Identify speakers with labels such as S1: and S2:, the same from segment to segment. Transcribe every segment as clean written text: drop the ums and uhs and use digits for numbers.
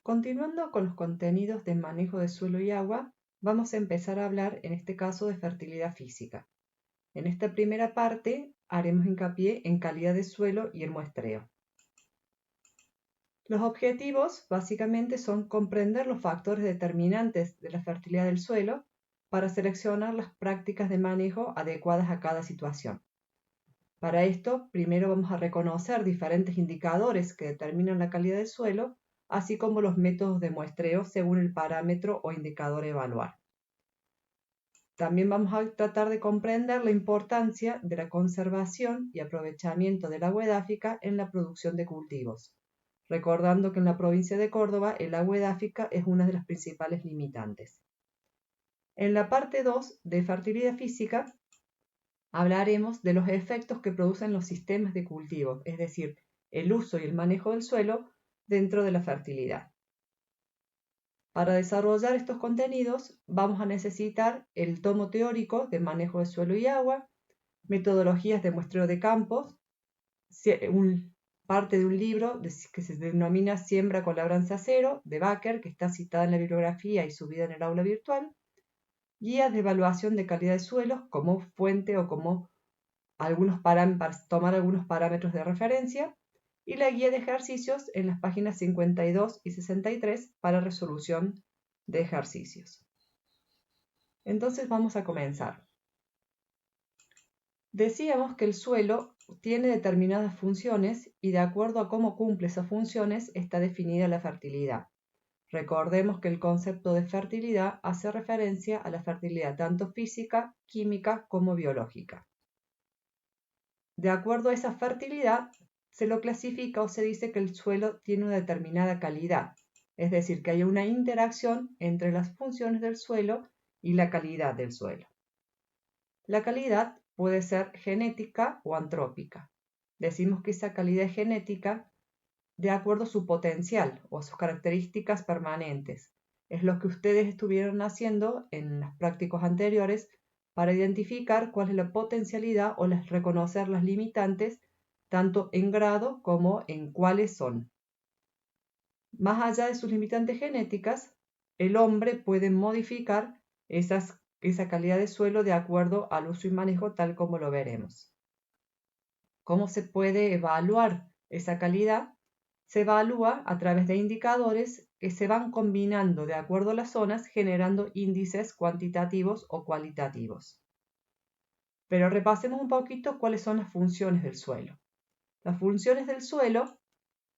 S1: Continuando con los contenidos de manejo de suelo y agua, vamos a empezar a hablar en este caso de fertilidad física. En esta primera parte haremos hincapié en calidad de suelo y el muestreo. Los objetivos básicamente son comprender los factores determinantes de la fertilidad del suelo para seleccionar las prácticas de manejo adecuadas a cada situación. Para esto, primero vamos a reconocer diferentes indicadores que determinan la calidad del suelo, así como los métodos de muestreo según el parámetro o indicador a evaluar. También vamos a tratar de comprender la importancia de la conservación y aprovechamiento del agua edáfica en la producción de cultivos, recordando que en la provincia de Córdoba el agua edáfica es una de las principales limitantes. En la parte 2 de fertilidad física hablaremos de los efectos que producen los sistemas de cultivo, es decir, el uso y el manejo del suelo dentro de la fertilidad. Para desarrollar estos contenidos vamos a necesitar el tomo teórico de manejo de suelo y agua, metodologías de muestreo de campos, parte de un libro que se denomina Siembra con labranza cero de Baker, que está citada en la bibliografía y subida en el aula virtual, guías de evaluación de calidad de suelos como fuente o como para tomar algunos parámetros de referencia, y la guía de ejercicios en las páginas 52 y 63 para resolución de ejercicios. Entonces vamos a comenzar. Decíamos que el suelo tiene determinadas funciones y de acuerdo a cómo cumple esas funciones está definida la fertilidad. Recordemos que el concepto de fertilidad hace referencia a la fertilidad tanto física, química como biológica. De acuerdo a esa fertilidad, se lo clasifica o se dice que el suelo tiene una determinada calidad, es decir, que hay una interacción entre las funciones del suelo y la calidad del suelo. La calidad puede ser genética o antrópica. Decimos que esa calidad es genética de acuerdo a su potencial o a sus características permanentes. Es lo que ustedes estuvieron haciendo en los prácticos anteriores para identificar cuál es la potencialidad o reconocer las limitantes tanto en grado como en cuáles son. Más allá de sus limitantes genéticas, el hombre puede modificar esa calidad de suelo de acuerdo al uso y manejo tal como lo veremos. ¿Cómo se puede evaluar esa calidad? Se evalúa a través de indicadores que se van combinando de acuerdo a las zonas, generando índices cuantitativos o cualitativos. Pero repasemos un poquito cuáles son las funciones del suelo. Las funciones del suelo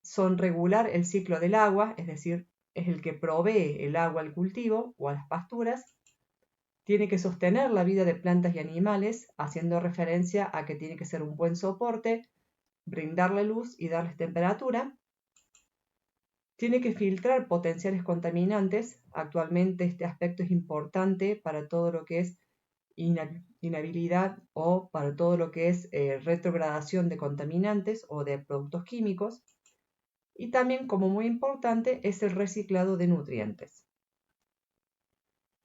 S1: son regular el ciclo del agua, es decir, es el que provee el agua al cultivo o a las pasturas. Tiene que sostener la vida de plantas y animales, haciendo referencia a que tiene que ser un buen soporte, brindarle luz y darles temperatura. Tiene que filtrar potenciales contaminantes. Actualmente este aspecto es importante para todo lo que es inhabilidad o para todo lo que es retrogradación de contaminantes o de productos químicos. Y también, como muy importante, es el reciclado de nutrientes.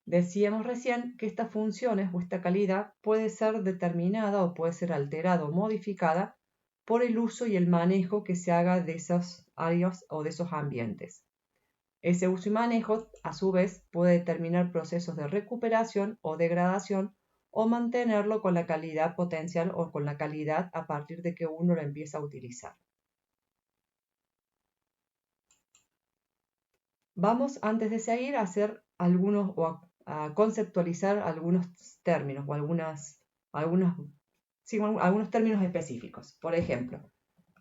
S1: Decíamos recién que estas funciones o esta calidad puede ser determinada o puede ser alterada o modificada por el uso y el manejo que se haga de esas áreas o de esos ambientes. Ese uso y manejo, a su vez, puede determinar procesos de recuperación o degradación o mantenerlo con la calidad potencial o con la calidad a partir de que uno lo empieza a utilizar. Vamos, antes de seguir, a hacer algunos o a conceptualizar algunos términos o algunos términos específicos. Por ejemplo,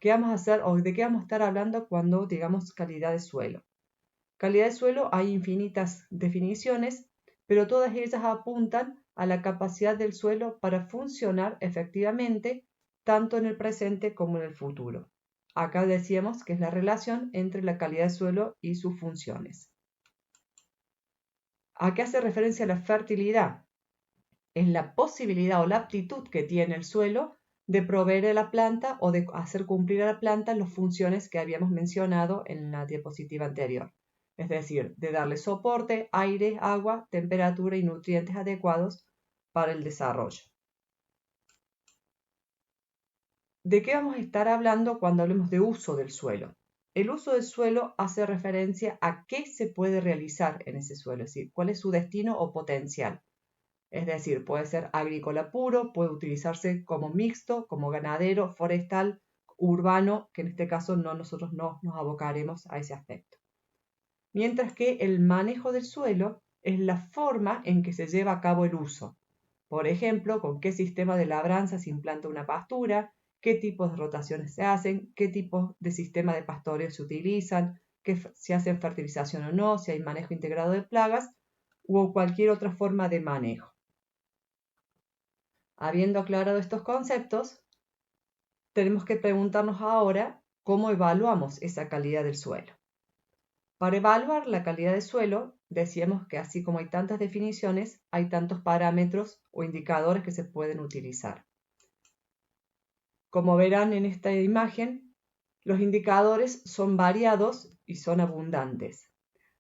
S1: ¿qué vamos a hacer o de qué vamos a estar hablando cuando digamos calidad de suelo? Calidad de suelo hay infinitas definiciones, pero todas ellas apuntan a la capacidad del suelo para funcionar efectivamente tanto en el presente como en el futuro. Acá decíamos que es la relación entre la calidad del suelo y sus funciones. ¿A qué hace referencia la fertilidad? Es la posibilidad o la aptitud que tiene el suelo de proveer a la planta o de hacer cumplir a la planta las funciones que habíamos mencionado en la diapositiva anterior. Es decir, de darle soporte, aire, agua, temperatura y nutrientes adecuados para el desarrollo. ¿De qué vamos a estar hablando cuando hablemos de uso del suelo? el uso del suelo hace referencia a qué se puede realizar en ese suelo, es decir, cuál es su destino o potencial. Es decir, puede ser agrícola puro, puede utilizarse como mixto, como ganadero, forestal, urbano, que en este caso nosotros no nos abocaremos a ese aspecto. Mientras que el manejo del suelo es la forma en que se lleva a cabo el uso. Por ejemplo, con qué sistema de labranza se implanta una pastura, qué tipos de rotaciones se hacen, qué tipos de sistema de pastoreo se utilizan, si hacen fertilización o no, si hay manejo integrado de plagas u cualquier otra forma de manejo. Habiendo aclarado estos conceptos, tenemos que preguntarnos ahora cómo evaluamos esa calidad del suelo. Para evaluar la calidad del suelo, decíamos que así como hay tantas definiciones, hay tantos parámetros o indicadores que se pueden utilizar. Como verán en esta imagen, los indicadores son variados y son abundantes.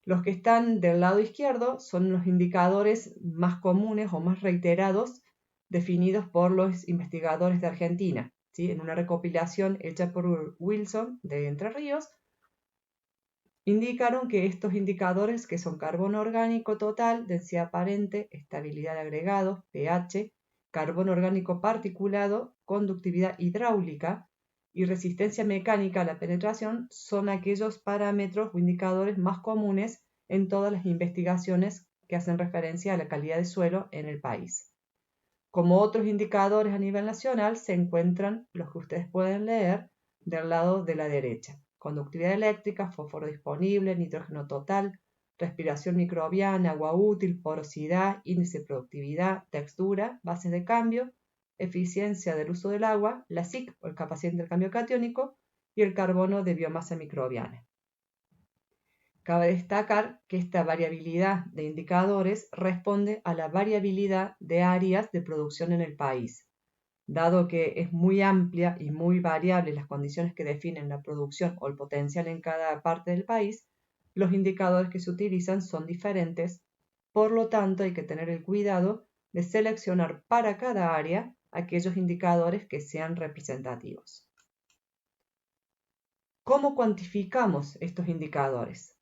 S1: Los que están del lado izquierdo son los indicadores más comunes o más reiterados definidos por los investigadores de Argentina, ¿sí? En una recopilación hecha por Wilson de Entre Ríos, indicaron que estos indicadores, que son carbono orgánico total, densidad aparente, estabilidad de agregados, pH, carbono orgánico particulado, conductividad hidráulica y resistencia mecánica a la penetración, son aquellos parámetros o indicadores más comunes en todas las investigaciones que hacen referencia a la calidad de suelo en el país. Como otros indicadores a nivel nacional, se encuentran los que ustedes pueden leer del lado de la derecha. Conductividad eléctrica, fósforo disponible, nitrógeno total, respiración microbiana, agua útil, porosidad, índice de productividad, textura, bases de cambio, eficiencia del uso del agua, la SIC o el capacidad de intercambio catiónico y el carbono de biomasa microbiana. Cabe destacar que esta variabilidad de indicadores responde a la variabilidad de áreas de producción en el país. Dado que es muy amplia y muy variable las condiciones que definen la producción o el potencial en cada parte del país, los indicadores que se utilizan son diferentes, por lo tanto hay que tener el cuidado de seleccionar para cada área aquellos indicadores que sean representativos. ¿Cómo cuantificamos estos indicadores?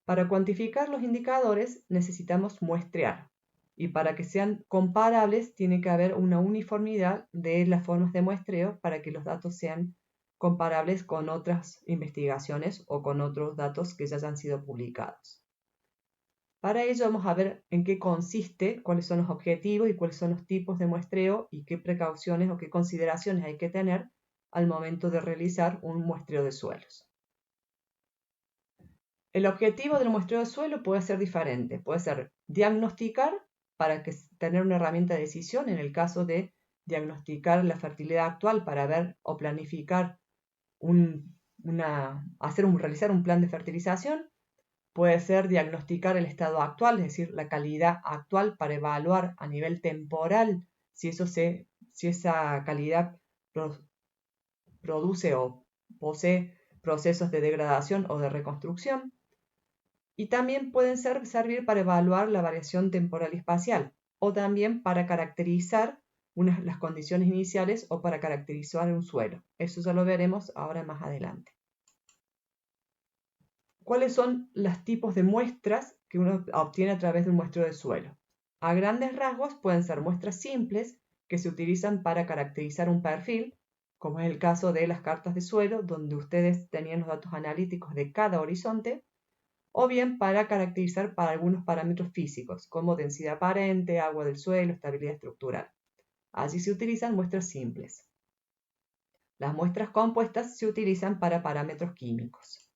S1: Para cuantificar los indicadores necesitamos muestrear y para que sean comparables tiene que haber una uniformidad de las formas de muestreo para que los datos sean comparables con otras investigaciones o con otros datos que ya hayan sido publicados. Para ello vamos a ver en qué consiste, cuáles son los objetivos y cuáles son los tipos de muestreo y qué precauciones o qué consideraciones hay que tener al momento de realizar un muestreo de suelos. El objetivo del muestreo de suelo puede ser diferente, puede ser diagnosticar para tener una herramienta de decisión en el caso de diagnosticar la fertilidad actual para ver o planificar realizar un plan de fertilización, puede ser diagnosticar el estado actual, es decir, la calidad actual para evaluar a nivel temporal si esa calidad produce o posee procesos de degradación o de reconstrucción. Y también pueden servir para evaluar la variación temporal y espacial, o también para caracterizar las condiciones iniciales o para caracterizar un suelo. Eso ya lo veremos ahora más adelante. ¿Cuáles son los tipos de muestras que uno obtiene a través de un muestreo de suelo? A grandes rasgos pueden ser muestras simples que se utilizan para caracterizar un perfil, como es el caso de las cartas de suelo, donde ustedes tenían los datos analíticos de cada horizonte, o bien para caracterizar para algunos parámetros físicos, como densidad aparente, agua del suelo, estabilidad estructural. Allí se utilizan muestras simples. Las muestras compuestas se utilizan para parámetros químicos.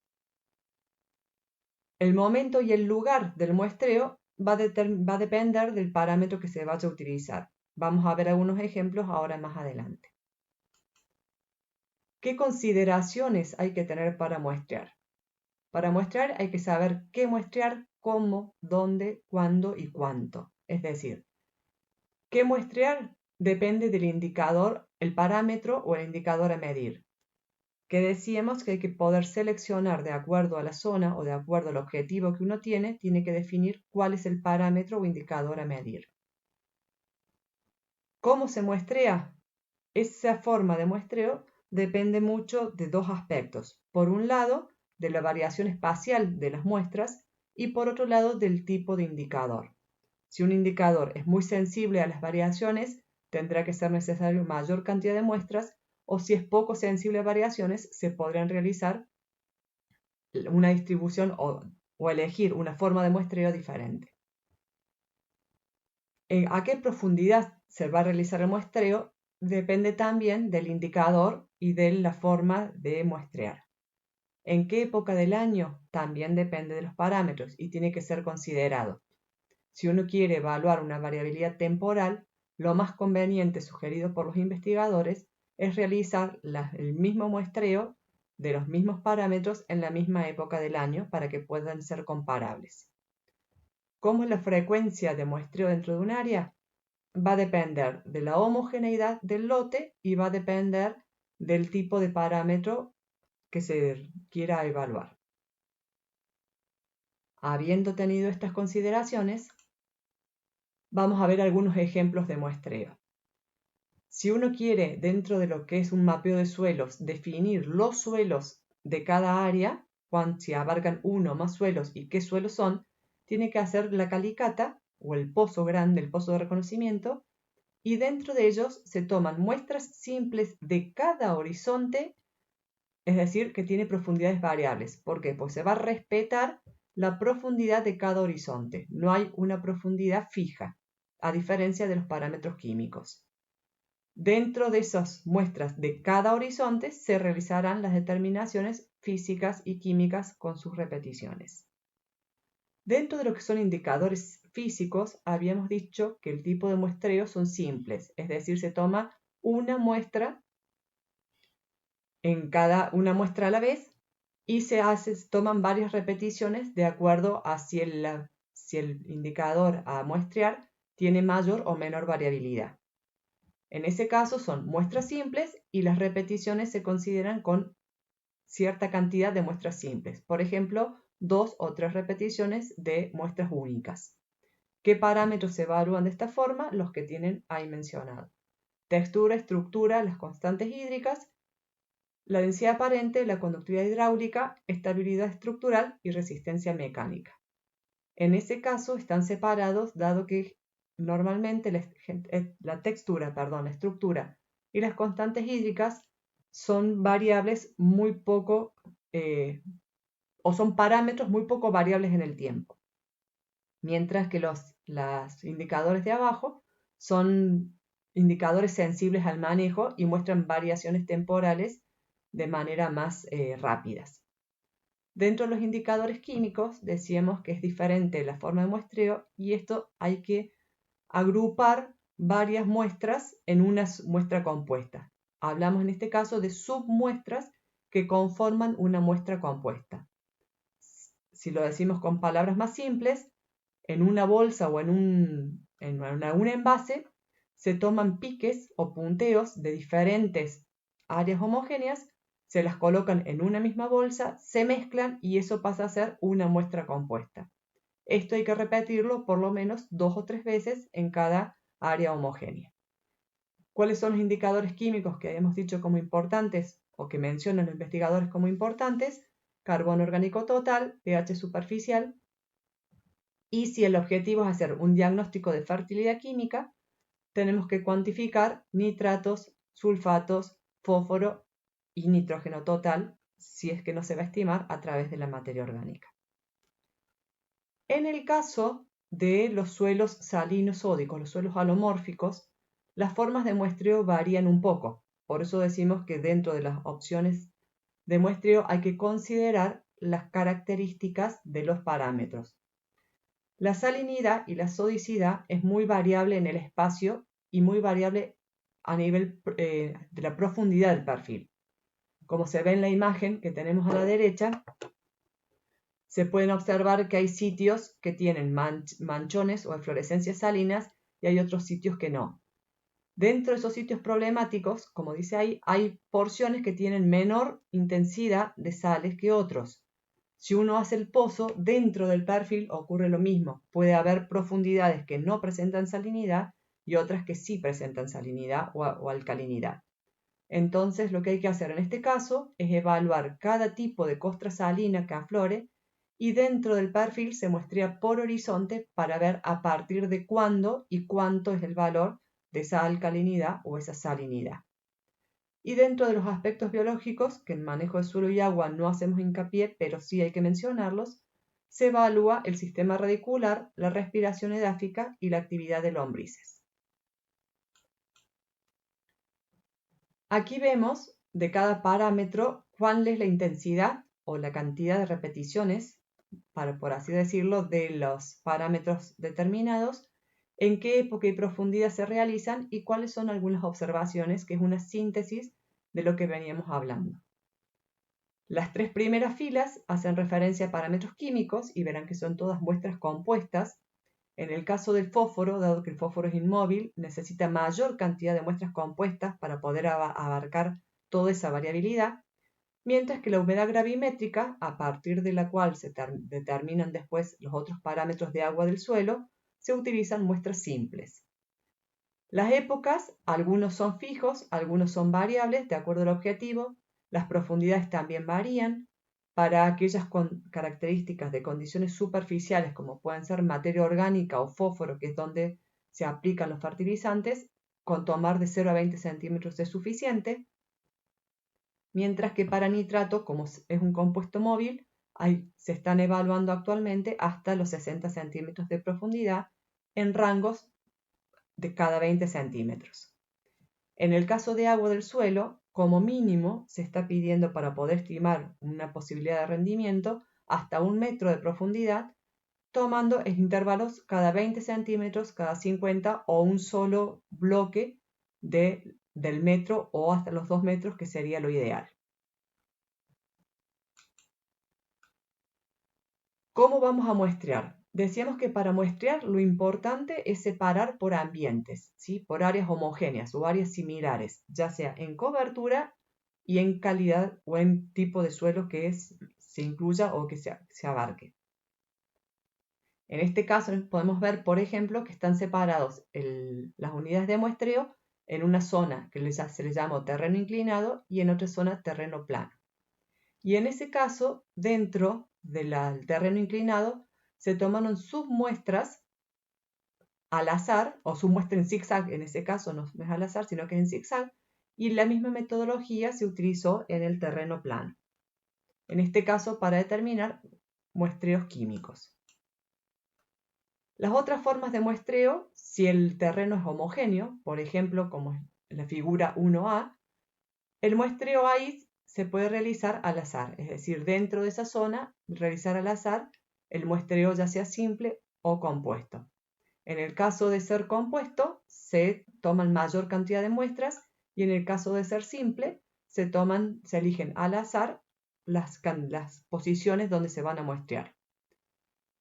S1: El momento y el lugar del muestreo va a depender del parámetro que se vaya a utilizar. Vamos a ver algunos ejemplos ahora más adelante. ¿Qué consideraciones hay que tener para muestrear? Para muestrear hay que saber qué muestrear, cómo, dónde, cuándo y cuánto. Es decir, qué muestrear depende del indicador, el parámetro o el indicador a medir. Que decíamos que hay que poder seleccionar de acuerdo a la zona o de acuerdo al objetivo que uno tiene que definir cuál es el parámetro o indicador a medir. ¿Cómo se muestrea? Esa forma de muestreo depende mucho de dos aspectos. Por un lado, de la variación espacial de las muestras y por otro lado del tipo de indicador. Si un indicador es muy sensible a las variaciones, tendrá que ser necesario mayor cantidad de muestras, o si es poco sensible a variaciones, se podrán realizar una distribución o elegir una forma de muestreo diferente. ¿A qué profundidad se va a realizar el muestreo? Depende también del indicador y de la forma de muestrear. ¿En qué época del año? También depende de los parámetros y tiene que ser considerado. Si uno quiere evaluar una variabilidad temporal, lo más conveniente sugerido por los investigadores es realizar el mismo muestreo de los mismos parámetros en la misma época del año para que puedan ser comparables. ¿Cómo es la frecuencia de muestreo dentro de un área? Va a depender de la homogeneidad del lote y va a depender del tipo de parámetro que se quiera evaluar. Habiendo tenido estas consideraciones, vamos a ver algunos ejemplos de muestreo. Si uno quiere, dentro de lo que es un mapeo de suelos, definir los suelos de cada área, si abarcan uno o más suelos y qué suelos son, tiene que hacer la calicata o el pozo grande, el pozo de reconocimiento, y dentro de ellos se toman muestras simples de cada horizonte, es decir, que tiene profundidades variables. ¿Por qué? Pues se va a respetar la profundidad de cada horizonte. No hay una profundidad fija, a diferencia de los parámetros químicos. Dentro de esas muestras de cada horizonte se realizarán las determinaciones físicas y químicas con sus repeticiones. Dentro de lo que son indicadores físicos, habíamos dicho que el tipo de muestreo son simples, es decir, se toma una muestra una muestra a la vez y se toman varias repeticiones de acuerdo a si el indicador a muestrear tiene mayor o menor variabilidad. En ese caso son muestras simples y las repeticiones se consideran con cierta cantidad de muestras simples. Por ejemplo, 2 o 3 repeticiones de muestras únicas. ¿Qué parámetros se evalúan de esta forma? Los que tienen ahí mencionado. Textura, estructura, las constantes hídricas, la densidad aparente, la conductividad hidráulica, estabilidad estructural y resistencia mecánica. En ese caso están separados dado que normalmente la estructura y las constantes hídricas son variables muy poco, o son parámetros muy poco variables en el tiempo. Mientras que los indicadores de abajo son indicadores sensibles al manejo y muestran variaciones temporales de manera más rápidas. Dentro de los indicadores químicos decíamos que es diferente la forma de muestreo y esto hay que agrupar varias muestras en una muestra compuesta. Hablamos en este caso de submuestras que conforman una muestra compuesta. Si lo decimos con palabras más simples, en una bolsa o en un envase se toman piques o punteos de diferentes áreas homogéneas, se las colocan en una misma bolsa, se mezclan y eso pasa a ser una muestra compuesta. Esto hay que repetirlo por lo menos 2 o 3 veces en cada área homogénea. ¿Cuáles son los indicadores químicos que hemos dicho como importantes o que mencionan los investigadores como importantes? Carbono orgánico total, pH superficial. Y si el objetivo es hacer un diagnóstico de fertilidad química, tenemos que cuantificar nitratos, sulfatos, fósforo y nitrógeno total, si es que no se va a estimar a través de la materia orgánica. En el caso de los suelos salino-sódicos, los suelos alomórficos, las formas de muestreo varían un poco. Por eso decimos que dentro de las opciones de muestreo hay que considerar las características de los parámetros. La salinidad y la sodicidad es muy variable en el espacio y muy variable a nivel de la profundidad del perfil. Como se ve en la imagen que tenemos a la derecha, se pueden observar que hay sitios que tienen manchones o eflorescencias salinas y hay otros sitios que no. Dentro de esos sitios problemáticos, como dice ahí, hay porciones que tienen menor intensidad de sales que otros. Si uno hace el pozo, dentro del perfil ocurre lo mismo. Puede haber profundidades que no presentan salinidad y otras que sí presentan salinidad o alcalinidad. Entonces lo que hay que hacer en este caso es evaluar cada tipo de costra salina que aflore y dentro del perfil se muestrea por horizonte para ver a partir de cuándo y cuánto es el valor de esa alcalinidad o esa salinidad. Y dentro de los aspectos biológicos, que en manejo de suelo y agua no hacemos hincapié, pero sí hay que mencionarlos, se evalúa el sistema radicular, la respiración edáfica y la actividad de lombrices. Aquí vemos de cada parámetro cuál es la intensidad o la cantidad de repeticiones, por así decirlo, de los parámetros determinados, en qué época y profundidad se realizan y cuáles son algunas observaciones, que es una síntesis de lo que veníamos hablando. Las tres primeras filas hacen referencia a parámetros químicos y verán que son todas muestras compuestas. En el caso del fósforo, dado que el fósforo es inmóvil, necesita mayor cantidad de muestras compuestas para poder abarcar toda esa variabilidad, mientras que la humedad gravimétrica, a partir de la cual se determinan después los otros parámetros de agua del suelo, se utilizan muestras simples. Las épocas, algunos son fijos, algunos son variables de acuerdo al objetivo, las profundidades también varían. Para aquellas con características de condiciones superficiales, como pueden ser materia orgánica o fósforo, que es donde se aplican los fertilizantes, con tomar de 0 a 20 centímetros es suficiente, mientras que para nitrato, como es un compuesto móvil, se están evaluando actualmente hasta los 60 centímetros de profundidad en rangos de cada 20 centímetros. En el caso de agua del suelo, como mínimo se está pidiendo para poder estimar una posibilidad de rendimiento hasta 1 metro de profundidad, tomando en intervalos cada 20 centímetros, cada 50 o un solo bloque del metro o hasta los 2 metros, que sería lo ideal. ¿Cómo vamos a muestrear? Decíamos que para muestrear lo importante es separar por ambientes, ¿sí? Por áreas homogéneas o áreas similares, ya sea en cobertura y en calidad o en tipo de suelo que se incluya o que se abarque. En este caso podemos ver, por ejemplo, que están separados las unidades de muestreo en una zona que se le llama terreno inclinado y en otra zona terreno plano. Y en ese caso, dentro del terreno inclinado, se tomaron submuestras al azar, o submuestra en zigzag, en ese caso no es al azar, sino que es en zigzag, y la misma metodología se utilizó en el terreno plano. En este caso, para determinar muestreos químicos. Las otras formas de muestreo, si el terreno es homogéneo, por ejemplo, como en la figura 1A, el muestreo ahí se puede realizar al azar, es decir, dentro de esa zona, realizar al azar el muestreo ya sea simple o compuesto. En el caso de ser compuesto, se toman mayor cantidad de muestras y en el caso de ser simple, se eligen al azar las posiciones donde se van a muestrear.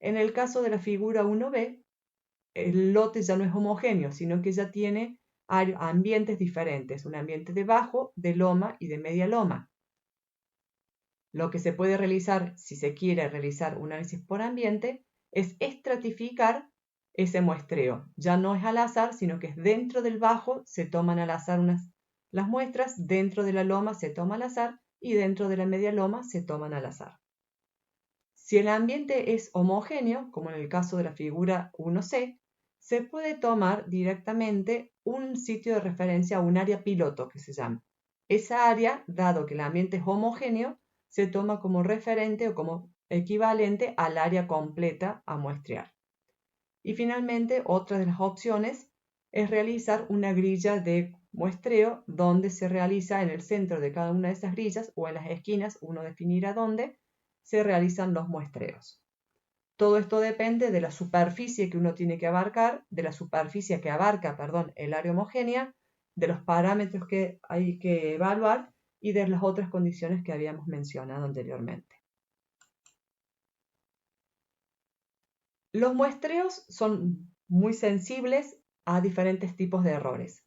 S1: En el caso de la figura 1B, el lote ya no es homogéneo, sino que ya tiene ambientes diferentes, un ambiente de bajo, de loma y de media loma. Lo que se puede realizar, si se quiere realizar un análisis por ambiente, es estratificar ese muestreo. Ya no es al azar, sino que es dentro del bajo se toman al azar las muestras, dentro de la loma se toma al azar y dentro de la media loma se toman al azar. Si el ambiente es homogéneo, como en el caso de la figura 1C, se puede tomar directamente un sitio de referencia, un área piloto que se llama. Esa área, dado que el ambiente es homogéneo, se toma como referente o como equivalente al área completa a muestrear. Y finalmente, otra de las opciones es realizar una grilla de muestreo donde se realiza en el centro de cada una de esas grillas o en las esquinas, uno definirá dónde se realizan los muestreos. Todo esto depende de la superficie que uno tiene que abarcar, de la superficie que abarca, el área homogénea, de los parámetros que hay que evaluar y de las otras condiciones que habíamos mencionado anteriormente. Los muestreos son muy sensibles a diferentes tipos de errores,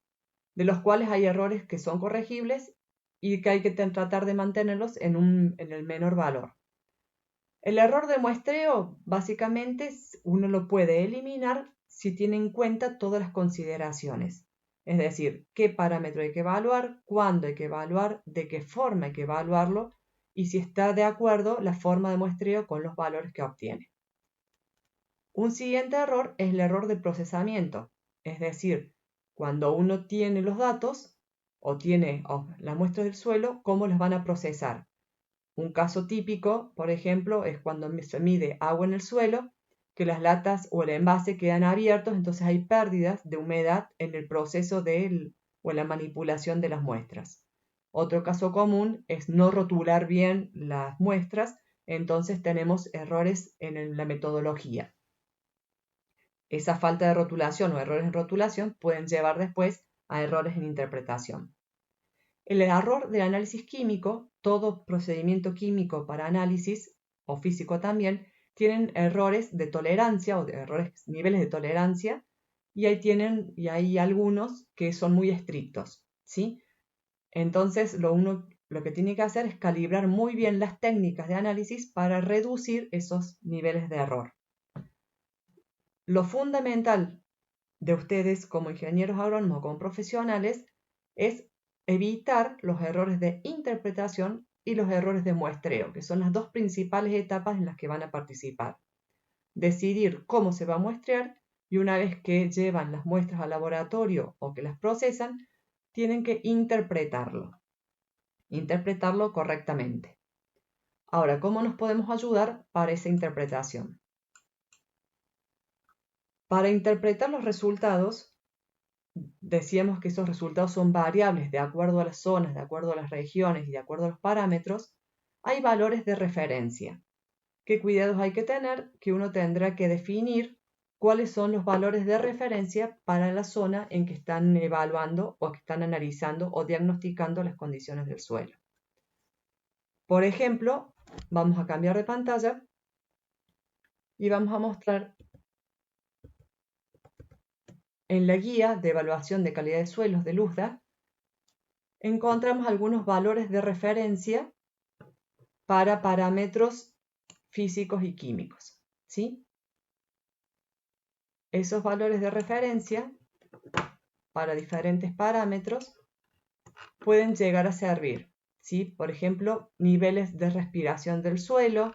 S1: de los cuales hay errores que son corregibles y que hay que tratar de mantenerlos en el menor valor. El error de muestreo, básicamente, uno lo puede eliminar si tiene en cuenta todas las consideraciones. Es decir, qué parámetro hay que evaluar, cuándo hay que evaluar, de qué forma hay que evaluarlo y si está de acuerdo la forma de muestreo con los valores que obtiene. Un siguiente error es el error de procesamiento, es decir, cuando uno tiene los datos o tiene las muestras del suelo, ¿cómo las van a procesar? Un caso típico, por ejemplo, es cuando se mide agua en el suelo, que las latas o el envase quedan abiertos, entonces hay pérdidas de humedad en el proceso o en la manipulación de las muestras. Otro caso común es no rotular bien las muestras, entonces tenemos errores en la metodología. Esa falta de rotulación o errores en rotulación pueden llevar después a errores en interpretación. El error del análisis químico, todo procedimiento químico para análisis, o físico también, tienen errores de tolerancia o de niveles de tolerancia, y hay algunos que son muy estrictos, ¿sí? Entonces, lo que tiene que hacer es calibrar muy bien las técnicas de análisis para reducir esos niveles de error. Lo fundamental de ustedes como ingenieros agrónomos o como profesionales es evitar los errores de interpretación y los errores de muestreo, que son las dos principales etapas en las que van a participar. Decidir cómo se va a muestrear y una vez que llevan las muestras al laboratorio o que las procesan, tienen que interpretarlo correctamente. Ahora, ¿cómo nos podemos ayudar para esa interpretación? Para interpretar los resultados, decíamos que esos resultados son variables de acuerdo a las zonas, de acuerdo a las regiones y de acuerdo a los parámetros. Hay valores de referencia. ¿Qué cuidados hay que tener? Que uno tendrá que definir cuáles son los valores de referencia para la zona en que están evaluando o que están analizando o diagnosticando las condiciones del suelo. Por ejemplo, vamos a cambiar de pantalla y vamos a mostrar en la guía de evaluación de calidad de suelos de LUSDA, encontramos algunos valores de referencia para parámetros físicos y químicos, ¿sí? Esos valores de referencia para diferentes parámetros pueden llegar a servir, ¿sí? Por ejemplo, niveles de respiración del suelo.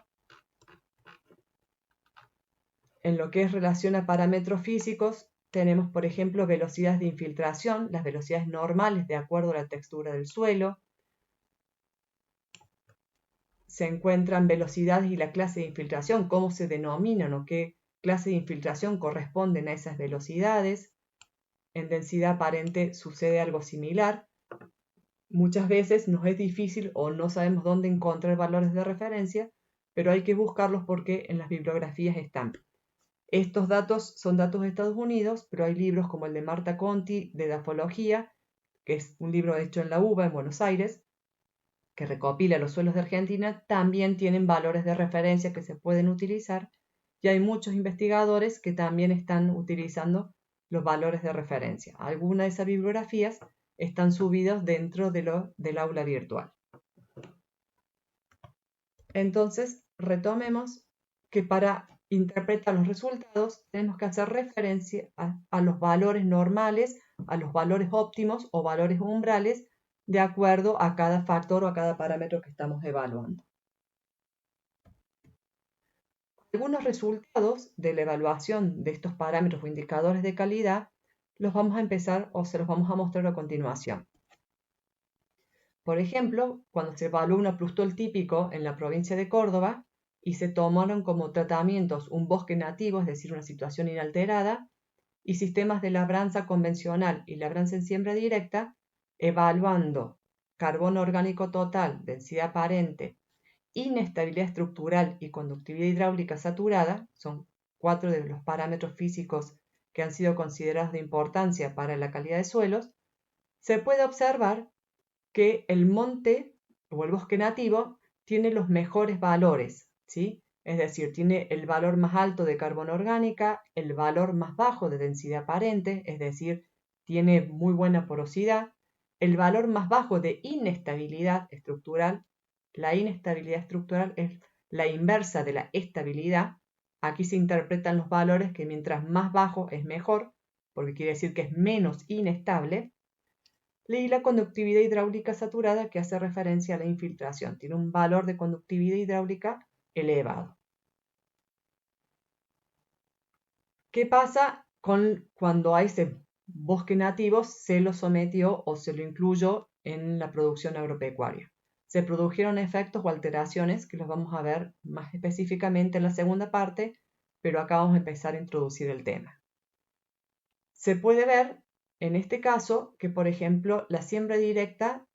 S1: En lo que es relación a parámetros físicos, tenemos, por ejemplo, velocidades de infiltración, las velocidades normales de acuerdo a la textura del suelo. Se encuentran velocidades y la clase de infiltración, cómo se denominan o qué clase de infiltración corresponden a esas velocidades. En densidad aparente sucede algo similar. Muchas veces nos es difícil o no sabemos dónde encontrar valores de referencia, pero hay que buscarlos porque en las bibliografías están. Estos datos son datos de Estados Unidos, pero hay libros como el de Marta Conti de Edafología, que es un libro hecho en la UBA en Buenos Aires, que recopila los suelos de Argentina, también tienen valores de referencia que se pueden utilizar y hay muchos investigadores que también están utilizando los valores de referencia. Algunas de esas bibliografías están subidas dentro del aula virtual. Entonces, retomemos que para interpretar los resultados tenemos que hacer referencia a los valores normales, a los valores óptimos o valores umbrales de acuerdo a cada factor o a cada parámetro que estamos evaluando. Algunos resultados de la evaluación de estos parámetros o indicadores de calidad los vamos a empezar o se los vamos a mostrar a continuación. Por ejemplo, cuando se evaluó un aplustol típico en la provincia de Córdoba y se tomaron como tratamientos un bosque nativo, es decir, una situación inalterada, y sistemas de labranza convencional y labranza en siembra directa, evaluando carbono orgánico total, densidad aparente, inestabilidad estructural y conductividad hidráulica saturada, son 4 de los parámetros físicos que han sido considerados de importancia para la calidad de suelos, se puede observar que el monte o el bosque nativo tiene los mejores valores, ¿sí? Es decir, tiene el valor más alto de carbono orgánica, el valor más bajo de densidad aparente, es decir, tiene muy buena porosidad, el valor más bajo de inestabilidad estructural. La inestabilidad estructural es la inversa de la estabilidad. Aquí se interpretan los valores que mientras más bajo es mejor, porque quiere decir que es menos inestable, y la conductividad hidráulica saturada, que hace referencia a la infiltración. Tiene un valor de conductividad hidráulica elevado. ¿Qué pasa cuando a ese bosque nativo se lo sometió o se lo incluyó en la producción agropecuaria? Se produjeron efectos o alteraciones que los vamos a ver más específicamente en la segunda parte, pero acá vamos a empezar a introducir el tema. Se puede ver en este caso que, por ejemplo, la siembra directa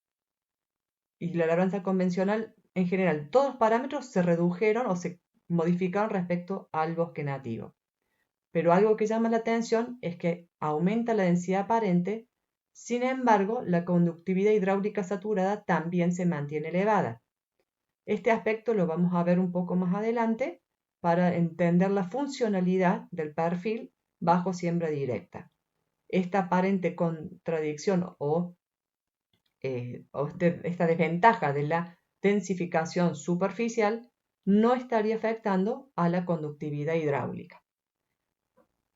S1: y la labranza convencional, en general, todos los parámetros se redujeron o se modificaron respecto al bosque nativo. Pero algo que llama la atención es que aumenta la densidad aparente, sin embargo, la conductividad hidráulica saturada también se mantiene elevada. Este aspecto lo vamos a ver un poco más adelante para entender la funcionalidad del perfil bajo siembra directa. Esta aparente contradicción esta desventaja de la densificación superficial no estaría afectando a la conductividad hidráulica.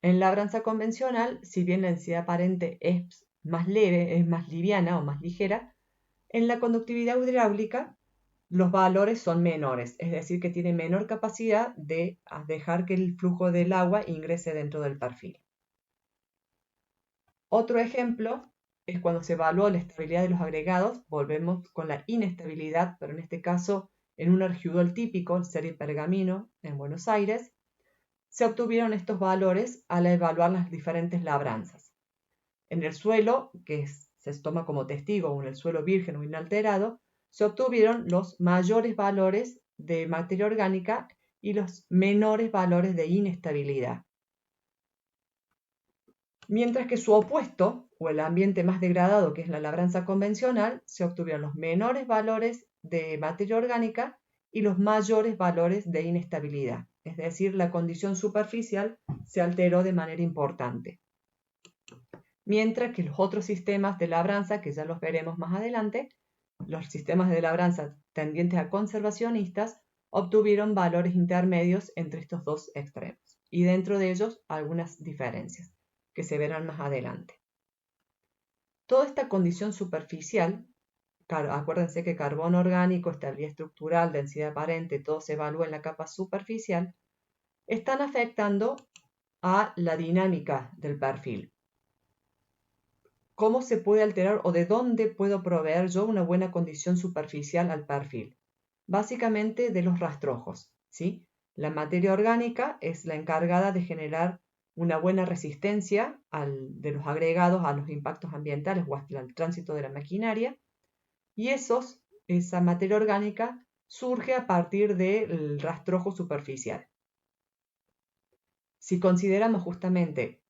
S1: En labranza convencional, si bien la densidad aparente es más leve, es más liviana o más ligera, en la conductividad hidráulica los valores son menores, es decir, que tiene menor capacidad de dejar que el flujo del agua ingrese dentro del perfil. Otro ejemplo es cuando se evaluó la estabilidad de los agregados, volvemos con la inestabilidad, pero en este caso en un argiudol típico, el Serie Pergamino, en Buenos Aires, se obtuvieron estos valores al evaluar las diferentes labranzas. En el suelo, que se toma como testigo, o en el suelo virgen o inalterado, se obtuvieron los mayores valores de materia orgánica y los menores valores de inestabilidad. Mientras que su opuesto, o el ambiente más degradado, que es la labranza convencional, se obtuvieron los menores valores de materia orgánica y los mayores valores de inestabilidad. Es decir, la condición superficial se alteró de manera importante. Mientras que los otros sistemas de labranza, que ya los veremos más adelante, los sistemas de labranza tendientes a conservacionistas, obtuvieron valores intermedios entre estos dos extremos, y dentro de ellos algunas diferencias que se verán más adelante. Toda esta condición superficial, acuérdense que carbono orgánico, estabilidad estructural, densidad aparente, todo se evalúa en la capa superficial, están afectando a la dinámica del perfil. ¿Cómo se puede alterar o de dónde puedo proveer yo una buena condición superficial al perfil? Básicamente de los rastrojos, ¿sí? La materia orgánica es la encargada de generar una buena resistencia de los agregados a los impactos ambientales o hasta el tránsito de la maquinaria, y esa materia orgánica surge a partir del rastrojo superficial. Si consideramos justamente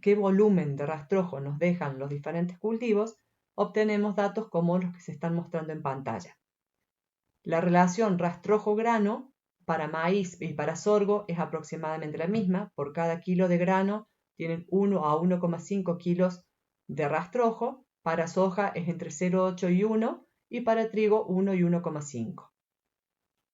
S1: qué volumen de rastrojo nos dejan los diferentes cultivos, obtenemos datos como los que se están mostrando en pantalla. La relación rastrojo-grano para maíz y para sorgo es aproximadamente la misma. Por cada kilo de grano tienen 1 a 1,5 kilos de rastrojo. Para soja es entre 0,8 y 1 y para trigo 1 y 1,5.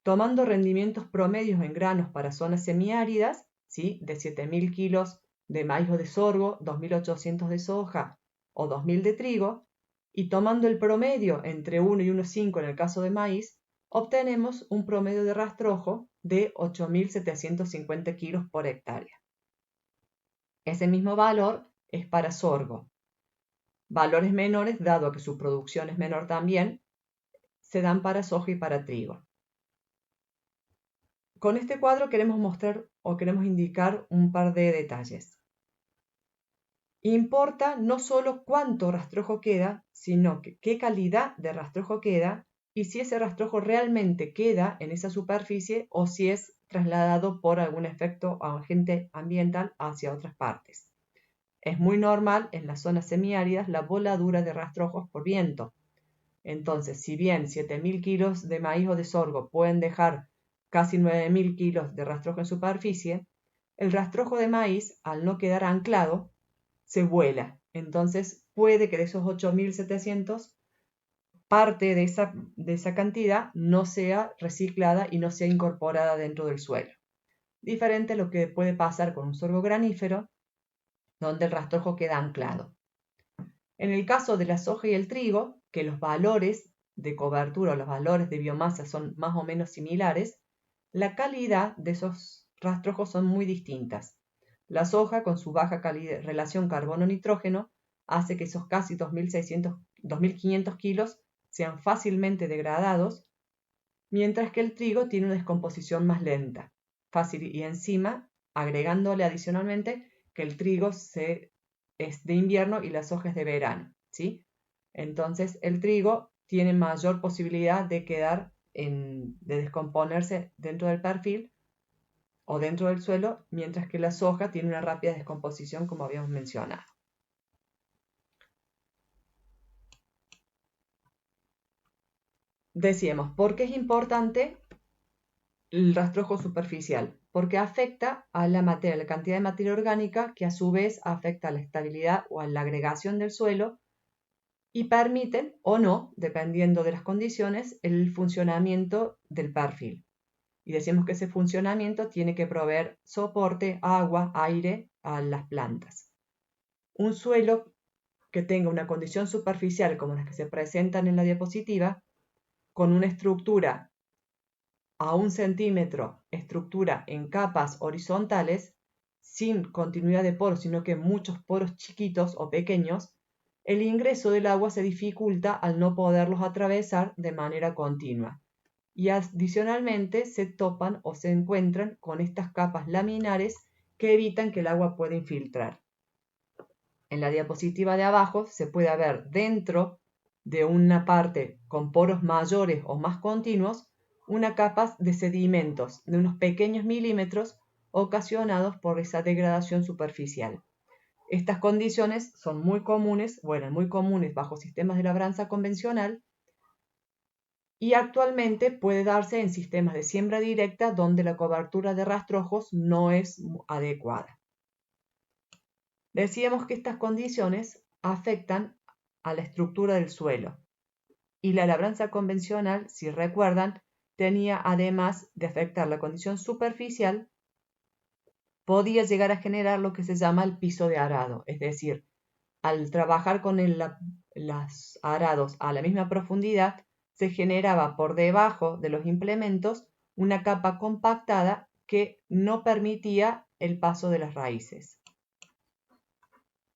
S1: Tomando rendimientos promedios en granos para zonas semiáridas, ¿sí? De 7.000 kilos de maíz o de sorgo, 2.800 de soja o 2.000 de trigo, y tomando el promedio entre 1 y 1,5 en el caso de maíz, obtenemos un promedio de rastrojo de 8.750 kilos por hectárea. Ese mismo valor es para sorgo. Valores menores, dado que su producción es menor también, se dan para soja y para trigo. Con este cuadro queremos mostrar o queremos indicar un par de detalles. Importa no solo cuánto rastrojo queda, sino qué calidad de rastrojo queda y si ese rastrojo realmente queda en esa superficie o si es trasladado por algún efecto o agente ambiental hacia otras partes. Es muy normal en las zonas semiáridas la voladura de rastrojos por viento. Entonces, si bien 7.000 kilos de maíz o de sorgo pueden dejar casi 9.000 kilos de rastrojo en superficie, el rastrojo de maíz, al no quedar anclado, se vuela. Entonces puede que de esos 8.700, parte de esa cantidad no sea reciclada y no sea incorporada dentro del suelo. Diferente a lo que puede pasar con un sorgo granífero, donde el rastrojo queda anclado. En el caso de la soja y el trigo, que los valores de cobertura o los valores de biomasa son más o menos similares, la calidad de esos rastrojos son muy distintas. La soja, con su baja relación carbono-nitrógeno, hace que esos casi 2.500 kilos sean fácilmente degradados, mientras que el trigo tiene una descomposición más lenta, fácil, y encima agregándole adicionalmente que el trigo es de invierno y la soja es de verano, ¿sí? Entonces el trigo tiene mayor posibilidad de de descomponerse dentro del perfil o dentro del suelo, mientras que la soja tiene una rápida descomposición, como habíamos mencionado. Decíamos, ¿por qué es importante el rastrojo superficial? Porque afecta a la cantidad de materia orgánica, que a su vez afecta a la estabilidad o a la agregación del suelo, y permiten o no, dependiendo de las condiciones, el funcionamiento del perfil. Y decimos que ese funcionamiento tiene que proveer soporte, agua, aire a las plantas. Un suelo que tenga una condición superficial como las que se presentan en la diapositiva, con una estructura a 1 centímetro, estructura en capas horizontales, sin continuidad de poros, sino que muchos poros chiquitos o pequeños, el ingreso del agua se dificulta al no poderlos atravesar de manera continua. Y adicionalmente se topan o se encuentran con estas capas laminares que evitan que el agua pueda infiltrar. En la diapositiva de abajo se puede ver dentro de una parte con poros mayores o más continuos una capa de sedimentos de unos pequeños milímetros ocasionados por esa degradación superficial. Estas condiciones son muy comunes bajo sistemas de labranza convencional, y actualmente puede darse en sistemas de siembra directa donde la cobertura de rastrojos no es adecuada. Decíamos que estas condiciones afectan a la estructura del suelo, y la labranza convencional, si recuerdan, tenía, además de afectar la condición superficial, podía llegar a generar lo que se llama el piso de arado, es decir, al trabajar con los arados a la misma profundidad, se generaba por debajo de los implementos una capa compactada que no permitía el paso de las raíces.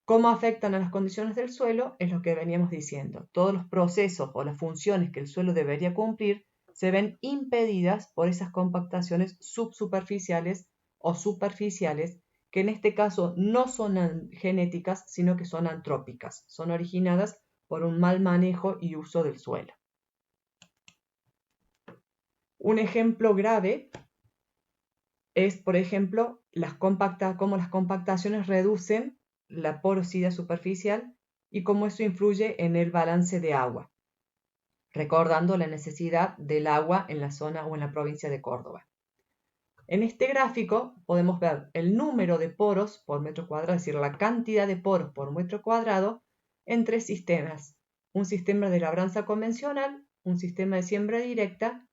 S1: ¿Cómo afectan a las condiciones del suelo? Es lo que veníamos diciendo. Todos los procesos o las funciones que el suelo debería cumplir se ven impedidas por esas compactaciones subsuperficiales o superficiales, que en este caso no son genéticas, sino que son antrópicas. Son originadas por un mal manejo y uso del suelo. Un ejemplo grave es, por ejemplo, cómo las compactaciones reducen la porosidad superficial y cómo eso influye en el balance de agua, recordando la necesidad del agua en la zona o en la provincia de Córdoba. En este gráfico podemos ver el número de poros por metro cuadrado, es decir, la cantidad de poros por metro cuadrado en 3 sistemas. Un sistema de labranza convencional, un sistema de siembra directa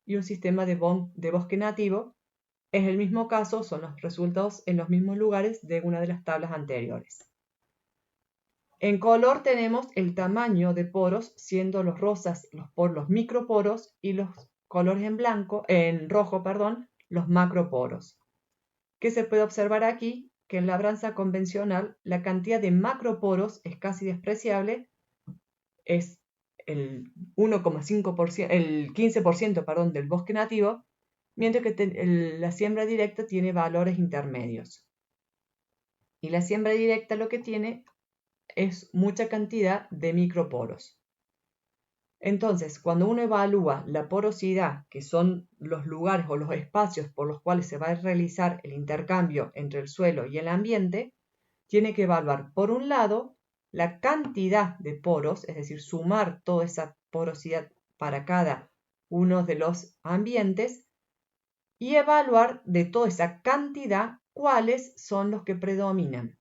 S1: y un sistema de bosque nativo. Es el mismo caso, son los resultados en los mismos lugares de una de las tablas anteriores. En color tenemos el tamaño de poros, siendo los rosas los microporos y los colores en rojo, los macroporos. ¿Qué se puede observar aquí? Que en labranza convencional la cantidad de macroporos es casi despreciable, es el 1,5%, el 15%, del bosque nativo, mientras que la siembra directa tiene valores intermedios. Y la siembra directa lo que tiene es mucha cantidad de microporos. Entonces, cuando uno evalúa la porosidad, que son los lugares o los espacios por los cuales se va a realizar el intercambio entre el suelo y el ambiente, tiene que evaluar, por un lado, la cantidad de poros, es decir, sumar toda esa porosidad para cada uno de los ambientes, y evaluar de toda esa cantidad cuáles son los que predominan.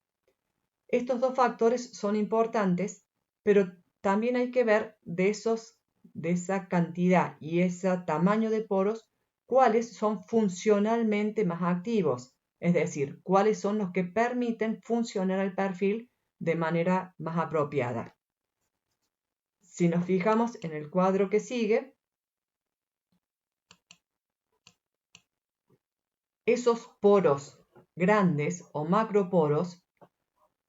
S1: Estos dos factores son importantes, pero también hay que ver de esa cantidad y ese tamaño de poros, cuáles son funcionalmente más activos, Es decir, cuáles son los que permiten funcionar el perfil de manera más apropiada. Si nos fijamos en el cuadro que sigue, esos poros grandes o macroporos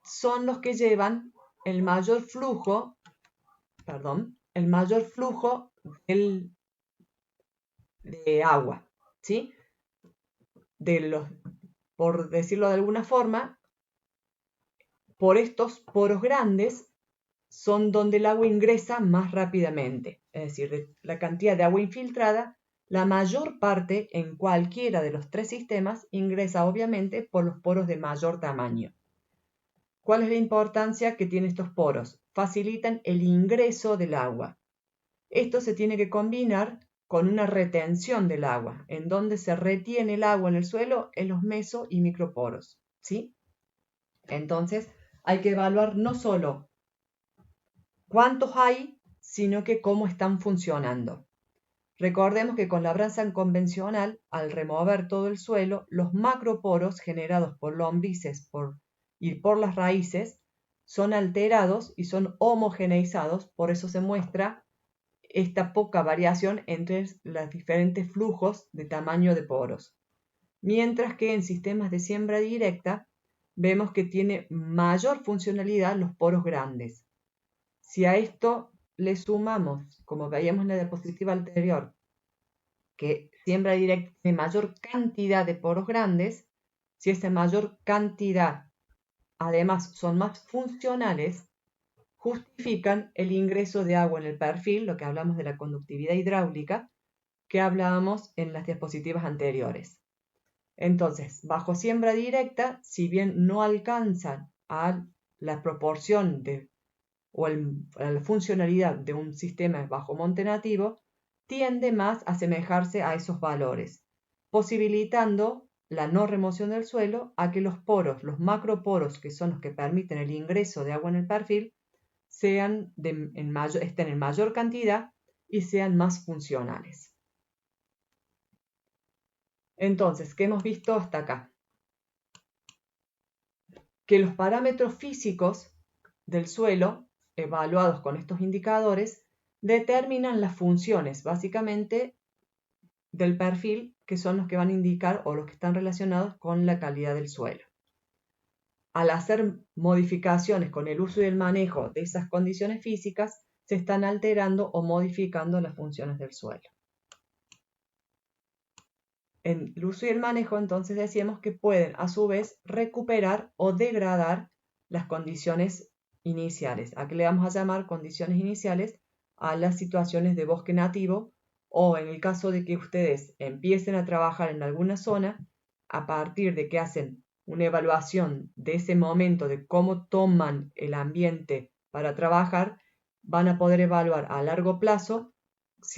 S1: son los que llevan el mayor flujo de agua, ¿sí? Por decirlo de alguna forma, por estos poros grandes son donde el agua ingresa más rápidamente. Es decir, de la cantidad de agua infiltrada, la mayor parte en cualquiera de los tres sistemas ingresa obviamente por los poros de mayor tamaño. ¿Cuál es la importancia que tienen estos poros? Facilitan el ingreso del agua. Esto se tiene que combinar con una retención del agua, en donde se retiene el agua en el suelo en los meso y microporos, ¿sí? Entonces, hay que evaluar no solo cuántos hay, sino que cómo están funcionando. Recordemos que con la labranza convencional, al remover todo el suelo, los macroporos generados por lombrices y por las raíces son alterados y son homogeneizados, por eso se muestra esta poca variación entre los diferentes flujos de tamaño de poros. Mientras que en sistemas de siembra directa vemos que tiene mayor funcionalidad los poros grandes. Si a esto le sumamos, como veíamos en la diapositiva anterior, que siembra directa tiene mayor cantidad de poros grandes, si esa mayor cantidad además son más funcionales, justifican el ingreso de agua en el perfil, lo que hablamos de la conductividad hidráulica, que hablábamos en las diapositivas anteriores. Entonces, bajo siembra directa, si bien no alcanzan a la proporción a la funcionalidad de un sistema bajo monte nativo, tiende más a asemejarse a esos valores, posibilitando la no remoción del suelo a que los poros, los macroporos, que son los que permiten el ingreso de agua en el perfil, estén en mayor cantidad y sean más funcionales. Entonces, ¿qué hemos visto hasta acá? Que los parámetros físicos del suelo, evaluados con estos indicadores, determinan las funciones, básicamente, del perfil, que son los que van a indicar o los que están relacionados con la calidad del suelo. Al hacer modificaciones con el uso y el manejo de esas condiciones físicas, se están alterando o modificando las funciones del suelo. En el uso y el manejo, entonces decíamos que pueden a su vez recuperar o degradar las condiciones iniciales. ¿A qué le vamos a llamar condiciones iniciales? A las situaciones de bosque nativo, o en el caso de que ustedes empiecen a trabajar en alguna zona, a partir de que hacen una evaluación de ese momento, de cómo toman el ambiente para trabajar, van a poder evaluar a largo plazo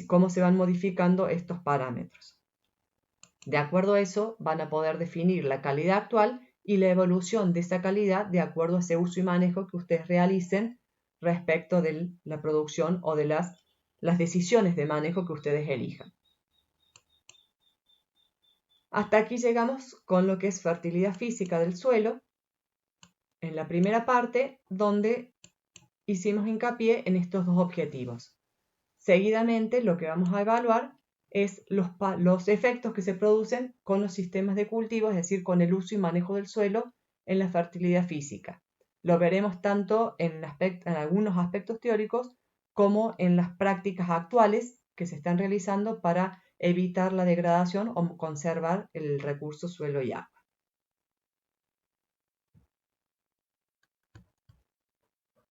S1: cómo se van modificando estos parámetros. De acuerdo a eso, van a poder definir la calidad actual y la evolución de esa calidad de acuerdo a ese uso y manejo que ustedes realicen respecto de la producción o de las decisiones de manejo que ustedes elijan. Hasta aquí llegamos con lo que es fertilidad física del suelo, en la primera parte, donde hicimos hincapié en estos dos objetivos. Seguidamente, lo que vamos a evaluar es los efectos que se producen con los sistemas de cultivo, es decir, con el uso y manejo del suelo en la fertilidad física. Lo veremos tanto en algunos aspectos teóricos como en las prácticas actuales que se están realizando para evitar la degradación o conservar el recurso suelo y agua.